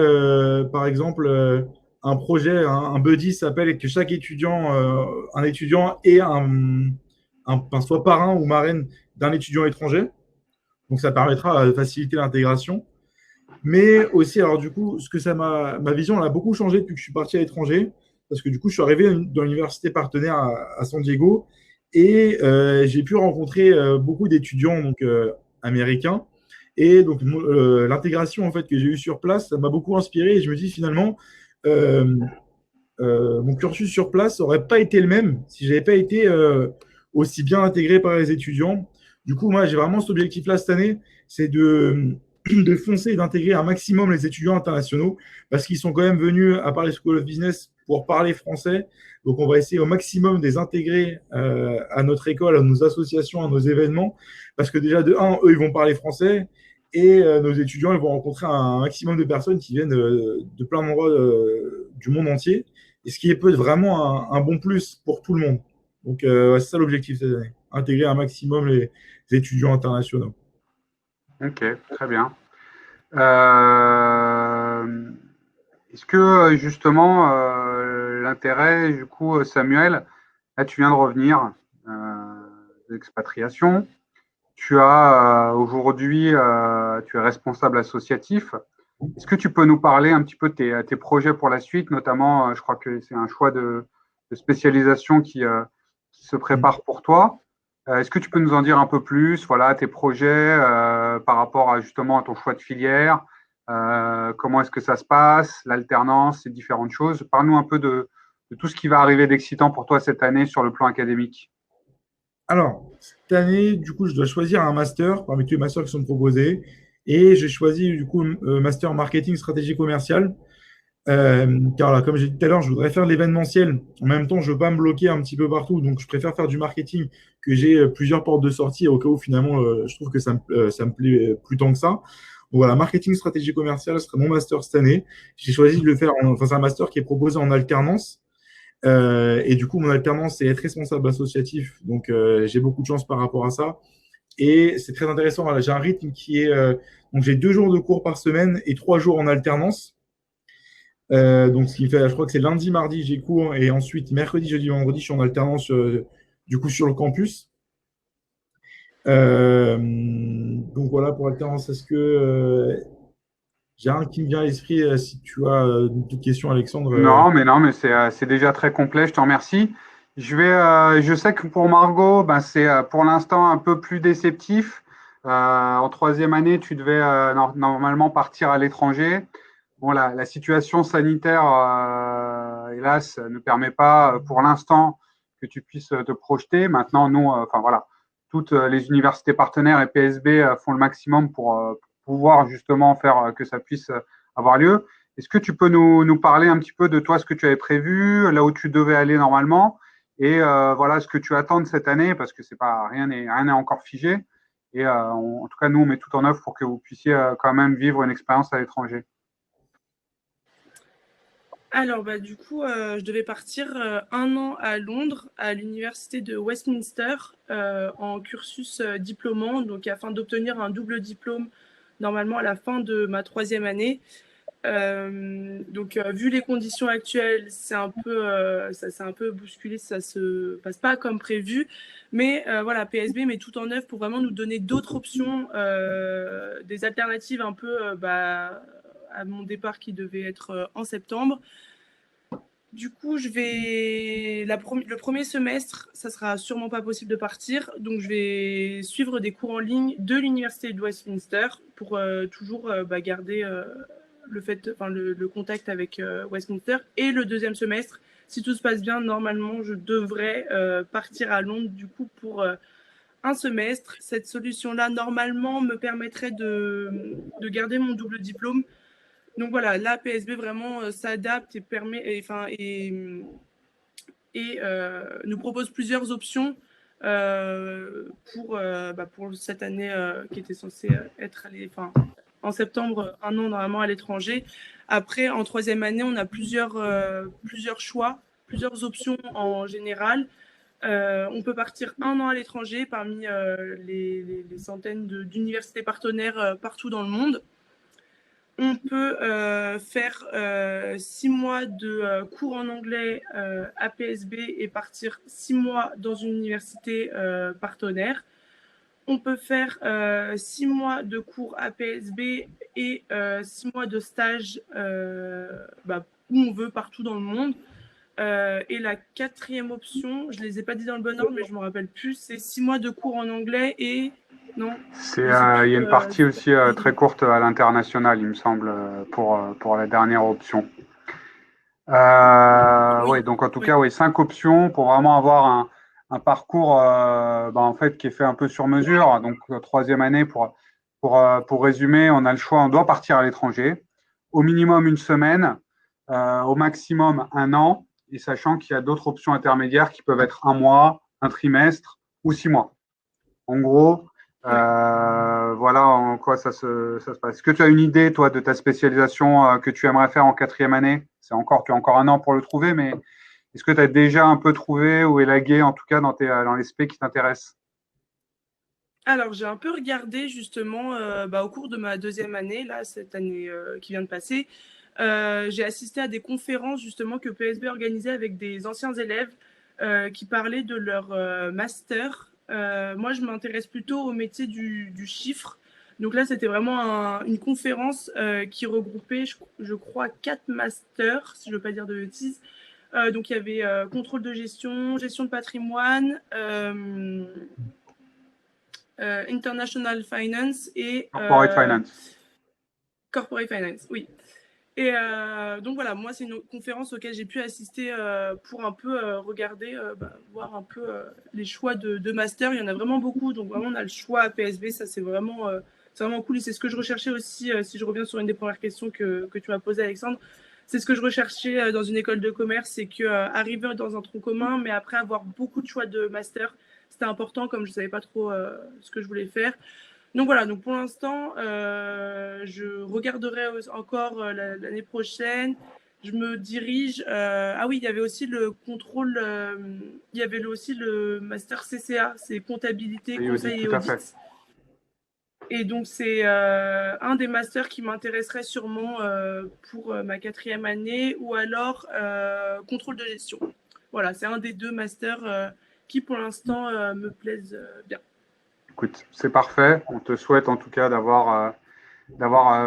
par exemple, un projet, un buddy s'appelle que chaque étudiant, un étudiant ait soit parrain ou marraine d'un étudiant étranger. Donc, ça permettra de faciliter l'intégration. Mais aussi, alors du coup, ma vision, elle a beaucoup changé depuis que je suis parti à l'étranger. Parce que du coup, je suis arrivé dans l'université partenaire à San Diego et j'ai pu rencontrer beaucoup d'étudiants donc, américains. Et donc, l'intégration en fait, que j'ai eue sur place, ça m'a beaucoup inspiré. Et je me dis finalement, mon cursus sur place n'aurait pas été le même si je n'avais pas été aussi bien intégré par les étudiants. Du coup, moi, j'ai vraiment cet objectif-là cette année, c'est de foncer et d'intégrer un maximum les étudiants internationaux parce qu'ils sont quand même venus à Paris School of Business pour parler français. Donc, on va essayer au maximum de les intégrer à notre école, à nos associations, à nos événements parce que déjà, de un, eux, ils vont parler français et nos étudiants, ils vont rencontrer un maximum de personnes qui viennent de plein d'endroits du monde entier et ce qui peut être vraiment un bon plus pour tout le monde. Donc, c'est ça l'objectif cette année, intégrer un maximum les étudiants internationaux. Ok, très bien. Est-ce que justement l'intérêt, du coup, Samuel, là tu viens de revenir d'expatriation, tu as aujourd'hui, tu es responsable associatif. Est-ce que tu peux nous parler un petit peu de tes projets pour la suite, notamment, je crois que c'est un choix de spécialisation qui se prépare pour toi. Est-ce que tu peux nous en dire un peu plus, voilà, tes projets par rapport à justement à ton choix de filière, comment est-ce que ça se passe, l'alternance, ces différentes choses. Parle-nous un peu de tout ce qui va arriver d'excitant pour toi cette année sur le plan académique. Alors, cette année, du coup, je dois choisir un master parmi tous les masters qui sont proposés. Et j'ai choisi, du coup, master marketing, stratégie commerciale. Car là, comme j'ai dit tout à l'heure, je voudrais faire de l'événementiel. En même temps, je ne veux pas me bloquer un petit peu partout. Donc, je préfère faire du marketing, que j'ai plusieurs portes de sortie au cas où, finalement, je trouve que ça me plaît plus tant que ça. Donc, voilà, marketing, stratégie commerciale serait mon master cette année. J'ai choisi de le faire, enfin, c'est un master qui est proposé en alternance. Et du coup, mon alternance, c'est être responsable associatif. Donc, j'ai beaucoup de chance par rapport à ça. Et c'est très intéressant. Voilà, j'ai un rythme qui est… donc, j'ai 2 jours de cours par semaine et 3 jours en alternance. Donc, ce qui fait, je crois que c'est lundi, mardi, j'ai cours, et ensuite, mercredi, jeudi, vendredi, je suis en alternance, du coup, sur le campus. Donc, voilà, pour alternance, est-ce que j'ai un qui me vient à l'esprit, si tu as une toute question, Alexandre. Non, mais c'est déjà très complet. Je te remercie. Je sais que pour Margot, ben, c'est pour l'instant un peu plus déceptif. En troisième année, tu devais normalement partir à l'étranger. Bon, la situation sanitaire, hélas, ne permet pas pour l'instant que tu puisses te projeter. Maintenant, nous, enfin voilà, toutes les universités partenaires et PSB font le maximum pour pouvoir justement faire que ça puisse avoir lieu. Est-ce que tu peux nous parler un petit peu de toi, ce que tu avais prévu, là où tu devais aller normalement, et voilà ce que tu attends de cette année, parce que c'est pas rien n'est encore figé. Et en tout cas, nous, on met tout en œuvre pour que vous puissiez quand même vivre une expérience à l'étranger. Alors, bah, du coup, je devais partir 1 an à Londres, à l'université de Westminster, en cursus diplômant, donc afin d'obtenir un double diplôme normalement à la fin de ma troisième année. Vu les conditions actuelles, ça s'est un peu bousculé, ça se passe pas comme prévu. Mais voilà, PSB met tout en œuvre pour vraiment nous donner d'autres options, des alternatives un peu à mon départ qui devait être en septembre. Du coup, le premier semestre, ça sera sûrement pas possible de partir, donc je vais suivre des cours en ligne de l'université de Westminster pour toujours garder le contact avec Westminster. Et le deuxième semestre, si tout se passe bien, normalement, je devrais partir à Londres du coup pour un semestre. Cette solution-là, normalement, me permettrait de garder mon double diplôme. Donc voilà, la PSB vraiment s'adapte et permet, nous propose plusieurs options pour cette année qui était censée être en septembre, 1 an normalement à l'étranger. Après, en troisième année, on a plusieurs choix, plusieurs options en général. On peut partir 1 an à l'étranger parmi les centaines d'universités partenaires partout dans le monde. On peut faire 6 mois de cours en anglais à PSB et partir 6 mois dans une université partenaire. On peut faire 6 mois de cours à PSB et 6 mois de stage où on veut, partout dans le monde. Et la quatrième option, je ne les ai pas dit dans le bon ordre, mais je ne me rappelle plus, c'est 6 mois de cours en anglais et... Non, Il y a une partie aussi très courte à l'international, il me semble, pour la dernière option. Oui, donc en tout cas, oui, 5 options pour vraiment avoir un parcours en fait, qui est fait un peu sur mesure. Donc, troisième année, pour résumer, on a le choix, on doit partir à l'étranger, au minimum une semaine, au maximum un an, et sachant qu'il y a d'autres options intermédiaires qui peuvent être un mois, un trimestre ou 6 mois. En gros, voilà en quoi ça se passe. Est-ce que tu as une idée, toi, de ta spécialisation que tu aimerais faire en quatrième année? Tu as encore un an pour le trouver, mais est-ce que tu as déjà un peu trouvé ou élagué, en tout cas, dans les spé qui t'intéressent? Alors, j'ai un peu regardé justement au cours de ma deuxième année, là, cette année qui vient de passer. J'ai assisté à des conférences justement que PSB organisait avec des anciens élèves qui parlaient de leur master. Moi, je m'intéresse plutôt au métier du chiffre. Donc là, c'était vraiment une conférence qui regroupait, je crois, 4 masters, si je ne veux pas dire de bêtises. Donc il y avait contrôle de gestion, gestion de patrimoine, International Finance et Corporate Finance. Corporate Finance, oui. Et donc voilà, moi c'est une conférence auquel j'ai pu assister pour un peu regarder, voir un peu les choix de master. Il y en a vraiment beaucoup, donc vraiment on a le choix à PSB, ça c'est vraiment cool. Et c'est ce que je recherchais aussi, si je reviens sur une des premières questions que tu m'as posées, Alexandre. C'est ce que je recherchais dans une école de commerce, c'est que arriver dans un tronc commun, mais après avoir beaucoup de choix de master, c'était important comme je ne savais pas trop ce que je voulais faire. Donc voilà, donc pour l'instant, je regarderai encore l'année prochaine. Je me dirige. Ah oui, il y avait aussi le contrôle, il y avait aussi le master CCA, c'est comptabilité, Oui, conseil et tout à fait. audit. Et donc, c'est un des masters qui m'intéresserait sûrement pour ma 4e année, ou alors contrôle de gestion. Voilà, c'est un des 2 masters qui, pour l'instant, me plaisent bien. Écoute, c'est parfait. On te souhaite en tout cas d'avoir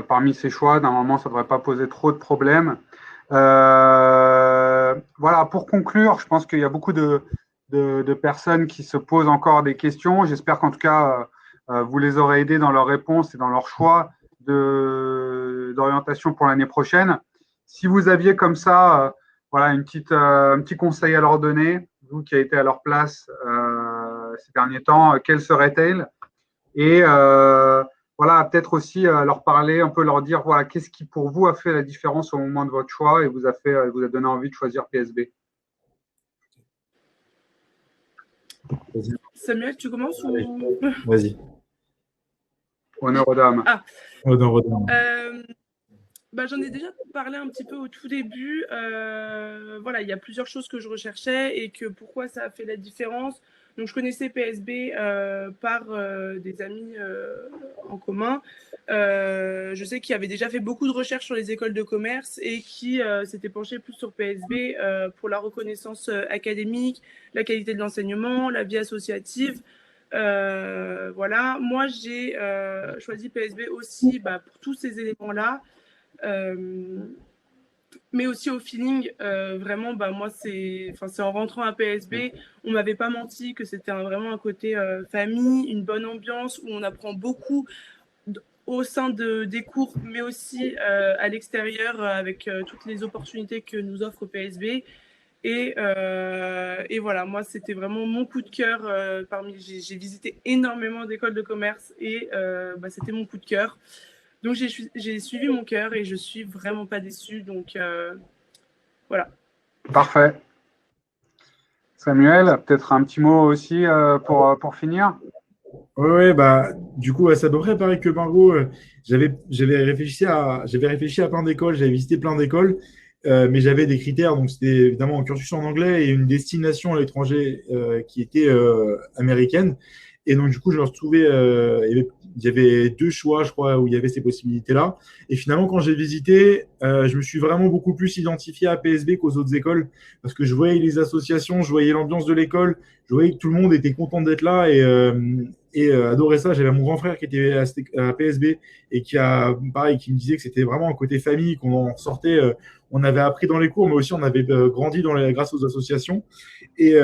parmi ces choix. Normalement, ça ne devrait pas poser trop de problèmes. Voilà, pour conclure, je pense qu'il y a beaucoup de personnes qui se posent encore des questions. J'espère qu'en tout cas, vous les aurez aidés dans leurs réponses et dans leur choix d'orientation pour l'année prochaine. Si vous aviez comme ça, voilà, un petit conseil à leur donner, vous qui avez été à leur place ces derniers temps, quel serait-il? Et voilà, peut-être aussi leur parler, un peu leur dire, voilà, qu'est-ce qui pour vous a fait la différence au moment de votre choix et vous a donné envie de choisir PSB. Samuel, tu commences ou... Vas-y. Honneur aux dames. Ah. Honneur aux dames. J'en ai déjà parlé un petit peu au tout début. Voilà, il y a plusieurs choses que je recherchais et que pourquoi ça a fait la différence. Donc, je connaissais PSB par des amis en commun. Je sais qu'il avait déjà fait beaucoup de recherches sur les écoles de commerce et qui s'était penché plus sur PSB pour la reconnaissance académique, la qualité de l'enseignement, la vie associative. Voilà, moi j'ai choisi PSB aussi pour tous ces éléments-là. Mais aussi au feeling, vraiment, moi, c'est en rentrant à PSB, on ne m'avait pas menti que c'était vraiment un côté famille, une bonne ambiance où on apprend beaucoup au sein des cours, mais aussi à l'extérieur avec toutes les opportunités que nous offre PSB. Et voilà, moi, c'était vraiment mon coup de cœur. J'ai visité énormément d'écoles de commerce et c'était mon coup de cœur. Donc, j'ai suivi mon cœur et je suis vraiment pas déçue. Donc, voilà. Parfait. Samuel, peut-être un petit mot aussi pour finir. Oui, du coup, c'est à peu près pareil que Margot. J'avais réfléchi à plein d'écoles, j'avais visité plein d'écoles, mais j'avais des critères. Donc, c'était évidemment un cursus en anglais et une destination à l'étranger qui était américaine. Et donc, du coup, je me retrouvais, il y avait 2 choix, je crois, où il y avait ces possibilités-là. Et finalement, quand j'ai visité, je me suis vraiment beaucoup plus identifié à PSB qu'aux autres écoles parce que je voyais les associations, je voyais l'ambiance de l'école, je voyais que tout le monde était content d'être là et adorait ça. J'avais mon grand frère qui était à PSB et qui me disait que c'était vraiment un côté famille, qu'on en sortait. On avait appris dans les cours, mais aussi on avait grandi grâce aux associations. Et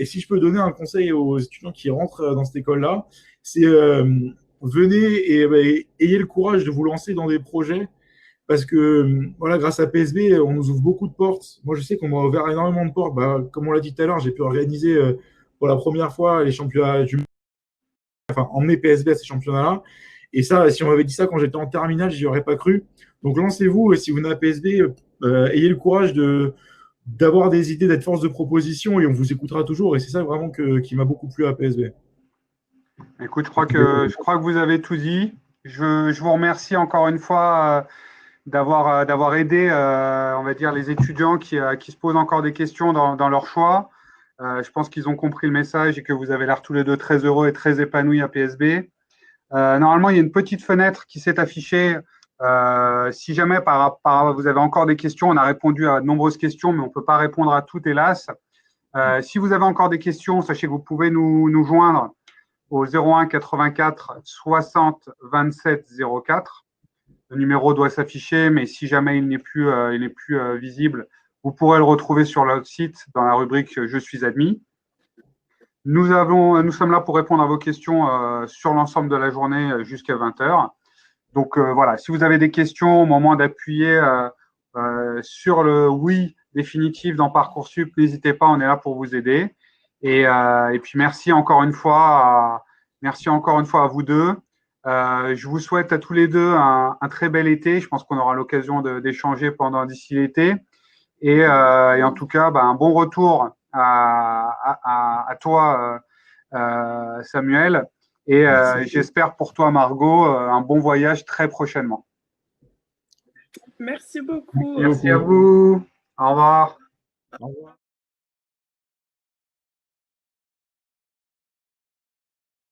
si je peux donner un conseil aux étudiants qui rentrent dans cette école-là, c'est venez et ayez le courage de vous lancer dans des projets parce que voilà, grâce à PSB, on nous ouvre beaucoup de portes. Moi, je sais qu'on m'a ouvert énormément de portes. Comme on l'a dit tout à l'heure, j'ai pu organiser pour la première fois les championnats du monde, enfin emmener PSB à ces championnats-là. Et ça, si on m'avait dit ça quand j'étais en terminale, j'y aurais pas cru. Donc lancez-vous, et si vous venez à PSB, ayez le courage d'avoir des idées, d'être force de proposition et on vous écoutera toujours. Et c'est ça vraiment qui m'a beaucoup plu à PSB. Écoute, je crois que vous avez tout dit. Je vous remercie encore une fois d'avoir aidé, on va dire, les étudiants qui se posent encore des questions dans leur choix. Je pense qu'ils ont compris le message et que vous avez l'air tous les deux très heureux et très épanouis à PSB. Normalement, il y a une petite fenêtre qui s'est affichée. Si jamais vous avez encore des questions, on a répondu à de nombreuses questions, mais on ne peut pas répondre à toutes, hélas. Si vous avez encore des questions, sachez que vous pouvez nous joindre au 01 84 60 27 04. Le numéro doit s'afficher, mais si jamais il n'est plus visible, vous pourrez le retrouver sur notre site dans la rubrique « Je suis admis ». Nous sommes là pour répondre à vos questions sur l'ensemble de la journée jusqu'à 20 h. Donc voilà, si vous avez des questions au moment d'appuyer sur le oui définitif dans Parcoursup, n'hésitez pas, on est là pour vous aider. Et puis merci encore une fois à vous deux. Je vous souhaite à tous les deux un très bel été. Je pense qu'on aura l'occasion d'échanger d'ici l'été. Et en tout cas, un bon retour à toi, Samuel. Et j'espère pour toi, Margot, un bon voyage très prochainement. Merci beaucoup. Merci à vous. Au revoir. Au revoir.